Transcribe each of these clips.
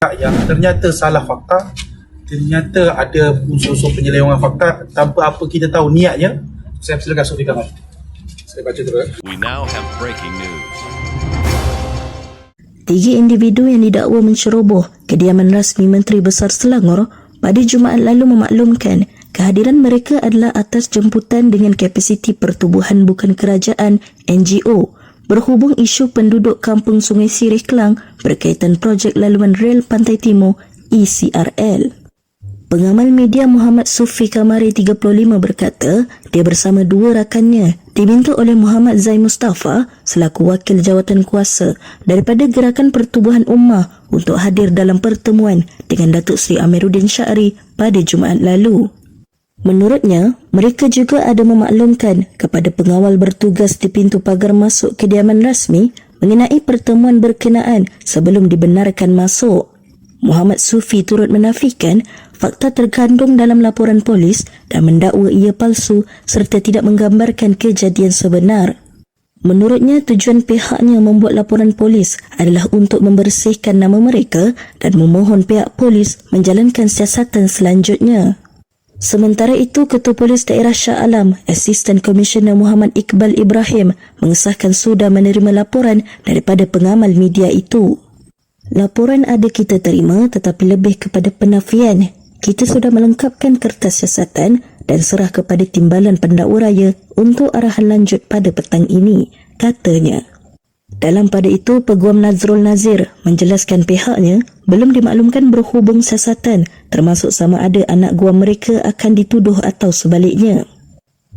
pihak yang ternyata salah fakta, ternyata ada unsur-unsur penyelewengan fakta tanpa apa kita tahu niatnya. Saya silakan Sofi Kamal. Saya baca dulu. We now have breaking news. 3 individu yang didakwa menceroboh kediaman rasmi Menteri Besar Selangor pada Jumaat lalu memaklumkan kehadiran mereka adalah atas jemputan dengan kapasiti pertubuhan bukan kerajaan NGO berhubung isu penduduk kampung Sungai Sirih Kelang berkaitan projek laluan rel Pantai Timur ECRL. Pengamal media Muhammad Sufi Kamari 35 berkata dia bersama 2 rakannya diminta oleh Muhammad Zai Mustafa selaku wakil jawatan kuasa daripada Gerakan Pertubuhan Ummah untuk hadir dalam pertemuan dengan Datuk Seri Amiruddin Syari pada Jumaat lalu. Menurutnya, mereka juga ada memaklumkan kepada pengawal bertugas di pintu pagar masuk kediaman rasmi mengenai pertemuan berkenaan sebelum dibenarkan masuk. Muhammad Sufi turut menafikan fakta terkandung dalam laporan polis dan mendakwa ia palsu serta tidak menggambarkan kejadian sebenar. Menurutnya, tujuan pihaknya membuat laporan polis adalah untuk membersihkan nama mereka dan memohon pihak polis menjalankan siasatan selanjutnya. Sementara itu, Ketua Polis Daerah Shah Alam, Asisten Komisioner Muhammad Iqbal Ibrahim mengesahkan sudah menerima laporan daripada pengamal media itu. Laporan ada kita terima tetapi lebih kepada penafian. Kita sudah melengkapkan kertas siasatan dan serah kepada Timbalan Pendakwa Raya untuk arahan lanjut pada petang ini, katanya. Dalam pada itu, Peguam Nazrul Nazir menjelaskan pihaknya belum dimaklumkan berhubung siasatan termasuk sama ada anak guam mereka akan dituduh atau sebaliknya.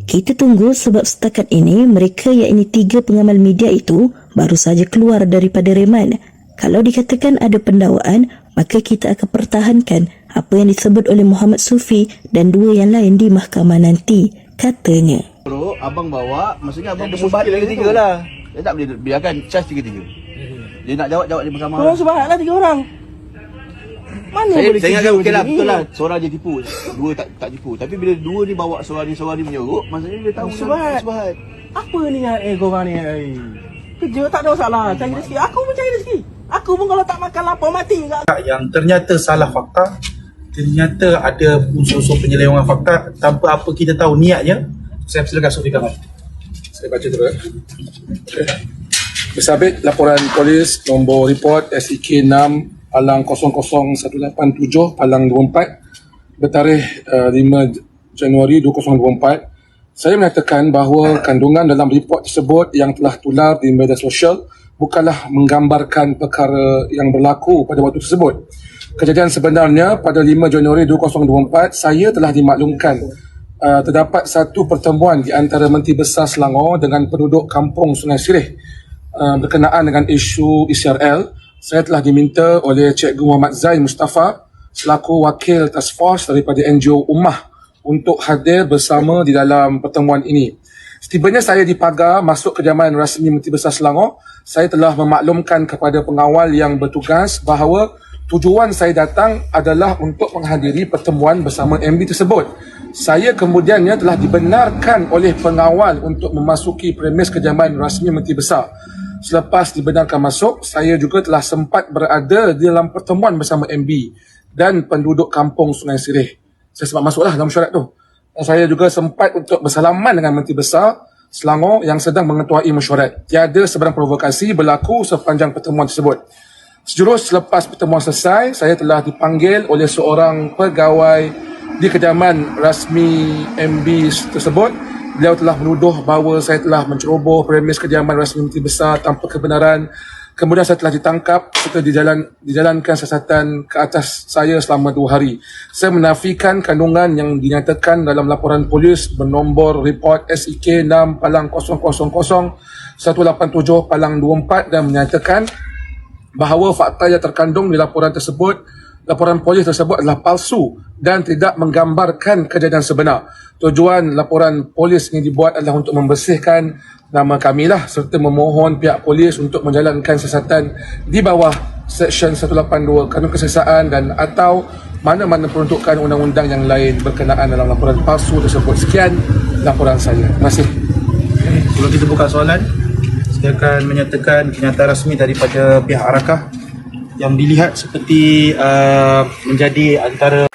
Kita tunggu sebab setakat ini mereka iaitu 3 pengamal media itu baru saja keluar daripada reman. Kalau dikatakan ada pendakwaan, maka kita akan pertahankan apa yang disebut oleh Muhammad Sufi dan 2 yang lain di mahkamah nanti, katanya. Bro, abang bawa, maksudnya abang bersubat tiga-tiga lah. Dia tak boleh biarkan charge tiga-tiga. Dia nak jawab di bersama. Korang sebanyak lah 3 orang. Mana Saya boleh ingatkan okey lah, ni? betul lah. Seorang je tipu, 2 tak tipu. Tapi bila 2 ni bawa seorang ni menyeruk, maksudnya dia tahu Sebat. Apa ni korang ni? Kerja tak ada masalah. Cari rezeki. Aku pun cari rezeki. Aku pun kalau tak makan lapar mati kat. Yang ternyata salah fakta, ternyata ada unsur-unsur penyelewengan fakta tanpa apa kita tahu niatnya. Saya silakan Sofi Kamal. Saya baca dulu. Bersabit laporan polis nombor report SEK 6 Palang 00187 Palang 24 bertarikh 5 Januari 2024. Saya menyatakan bahawa kandungan dalam report tersebut yang telah tular di media sosial bukanlah menggambarkan perkara yang berlaku pada waktu tersebut. Kejadian sebenarnya pada 5 Januari 2024, saya telah dimaklumkan terdapat satu pertemuan di antara Menteri Besar Selangor dengan penduduk kampung Sungai Sirih berkenaan dengan isu ECRL. Saya telah diminta oleh Cikgu Muhammad Zai Mustafa selaku wakil task force daripada NGO Ummah untuk hadir bersama di dalam pertemuan ini. Setibanya saya di pagar masuk kediaman rasmi Menteri Besar Selangor, saya telah memaklumkan kepada pengawal yang bertugas bahawa tujuan saya datang adalah untuk menghadiri pertemuan bersama MB tersebut. Saya kemudiannya telah dibenarkan oleh pengawal untuk memasuki premis kediaman rasmi Menteri Besar. Selepas dibenarkan masuk, saya juga telah sempat berada di dalam pertemuan bersama MB dan penduduk kampung Sungai Sirih. Saya sempat masuklah dalam mesyuarat tu. Saya juga sempat untuk bersalaman dengan Menteri Besar Selangor yang sedang mengetuai mesyuarat. Tiada sebarang provokasi berlaku sepanjang pertemuan tersebut. Sejurus selepas pertemuan selesai, saya telah dipanggil oleh seorang pegawai di kediaman rasmi MB tersebut. Beliau telah menuduh bahawa saya telah menceroboh premis kediaman rasmi Menteri Besar tanpa kebenaran. Kemudian saya telah ditangkap serta dijalankan siasatan ke atas saya selama 2 hari. Saya menafikan kandungan yang dinyatakan dalam laporan polis bernombor report SEK 6 Palang 000 187 Palang 24 dan menyatakan bahawa fakta yang terkandung di laporan polis tersebut adalah palsu dan tidak menggambarkan kejadian sebenar. Tujuan laporan polis ini dibuat adalah untuk membersihkan nama kami lah serta memohon pihak polis untuk menjalankan siasatan di bawah Seksyen 182 Kanun Kesiasaan dan atau mana-mana peruntukan undang-undang yang lain berkenaan dalam laporan palsu tersebut. Sekian laporan saya. Terima kasih. Kalau kita buka soalan, saya akan menyatakan kenyataan rasmi daripada pihak Arakah yang dilihat seperti menjadi antara